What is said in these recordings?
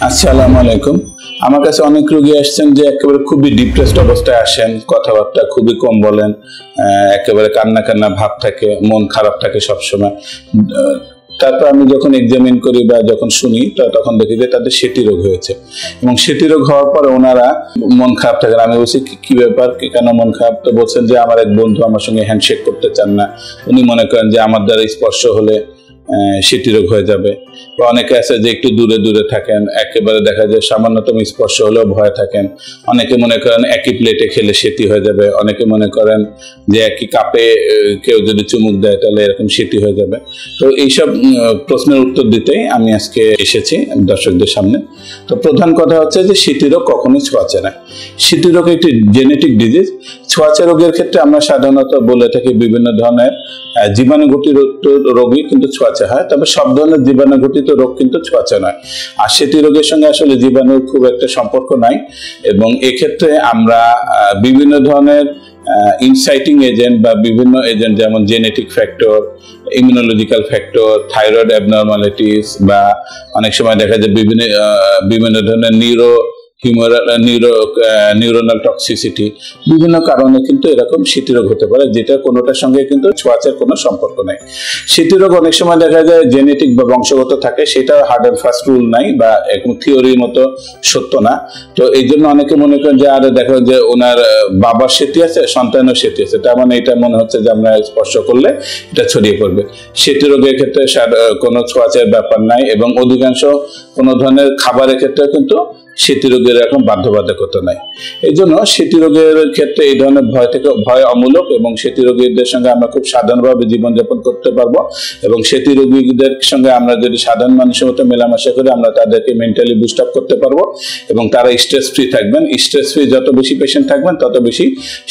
আসসালামু আলাইকুম। আমার কাছে অনেক রোগী আসছেন যে একেবারে খুবই ডিপ্রেসড অবস্থায় আসেন, কথাবার্তা খুবই কম বলেন, একেবারে কান্না কান্না ভাব থাকে, মন খারাপ থাকে সবসময়। তারপর আমি যখন এক্সামিন করি বা যখন শুনি তখন দেখি যে তাদের সেটি রোগ হয়েছে, এবং সেটি রোগ হওয়ার পরে ওনারা মন খারাপ থাকে। আমি বলছি কি ব্যাপার, কেন মন খারাপ? তো বলছেন যে আমার এক বন্ধু আমার সঙ্গে হ্যান্ডশেক করতে চান না, উনি মনে করেন যে আমার দ্বারা স্পর্শ হলে সেটি রোগ হয়ে যাবে। বা অনেকে আছে যে একটু দূরে দূরে থাকেন, একেবারে দেখা যায় সামান্যতম স্পর্শ হলেও ভয় থাকেন। অনেকে মনে করেন একই প্লেটে খেলে সেটি হয়ে যাবে, অনেকে মনে করেন যে একই কাপে কেউ যদি চুমুক দেয় তাহলে এরকম সেটি হয়ে যাবে। তো এইসব প্রশ্নের উত্তর দিতেই আমি আজকে এসেছি দর্শকদের সামনে। তো প্রধান কথা হচ্ছে যে সেটি রোগ কখনোই ছোঁয়াচে না। সেটি রোগ একটি জেনেটিক ডিজিজ। ছোঁয়াচে রোগের ক্ষেত্রে আমরা সাধারণত বলে থাকি বিভিন্ন ধরনের জীবাণুঘটিত রোগই কিন্তু ছোঁয়াচে হয়, তবে সব ধরনের জীবাণুঘটিত রোগ কিন্তু ছোঁয়াচে নয়। আর সেটি রোগের সঙ্গে আসলে জীবাণুর খুব একটা সম্পর্ক নাই, এবং এক্ষেত্রে আমরা বিভিন্ন ধরনের ইনসাইটিং এজেন্ট বা বিভিন্ন এজেন্ট, যেমন genetic factor, immunological factor, thyroid abnormalities, বা অনেক সময় দেখা যায় বিভিন্ন ধরনের নিউরোনাল টক্সিসিটি, বিভিন্ন কারণে কিন্তু এরকম সেটি রোগ হতে পারে, যেটা কোনোটার সঙ্গে কিন্তু ছোঁয়াচের কোনো সম্পর্ক নেই। সেটি রোগ অনেক সময় দেখা যায় জেনেটিক বা বংশগত থাকে, সেটা হার্ড অ্যান্ড ফাস্ট রুল নাই বা একদম থিওরির মতো সত্য না। তো এই জন্য অনেকে মনে করেন যে আরে দেখো যে ওনার বাবার সেটি আছে, সন্তানের সেটি আছে, তার মানে এটা মনে হচ্ছে যে আমরা স্পর্শ করলে এটা ছড়িয়ে পড়বে। সেটি রোগের ক্ষেত্রে কোনো ছোঁয়াচের ব্যাপার নাই, এবং অধিকাংশ কোনো ধরনের খাবারের ক্ষেত্রে কিন্তু সেটি রোগের এরকম বাধ্যবাধকতা নাই। এই জন্য সেটি রোগের ক্ষেত্রে এই ধরনের ভয় অমূলক, এবং সেটি রোগীদের সঙ্গে আমরা খুব সাধারণভাবে জীবনযাপন করতে পারবো। এবং সেটি রোগীদের সঙ্গে আমরা যদি সাধারণ মানুষের মতো মেলামেশা করে আমরা তাদেরকে মেন্টালি বুস্ট আপ করতে পারবো, এবং তারা স্ট্রেস ফ্রি থাকবেন। স্ট্রেস ফ্রি যত বেশি পেশেন্ট থাকবেন তত বেশি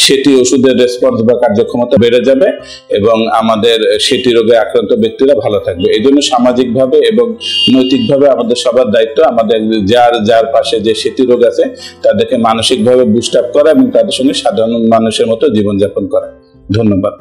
সেটি ওষুধের রেসপন্স বা কার্যক্ষমতা বেড়ে যাবে, এবং আমাদের সেটি রোগে আক্রান্ত ব্যক্তিরা ভালো থাকবে। এই জন্য সামাজিকভাবে এবং নৈতিকভাবে আমাদের সবার দায়িত্ব আমাদের যার পাশে যে সেটি রোগ আছে তাদেরকে মানসিকভাবে বুস্ট আপ করা এবং তাদের সঙ্গে সাধারণ মানুষের মতো জীবনযাপন করা। ধন্যবাদ।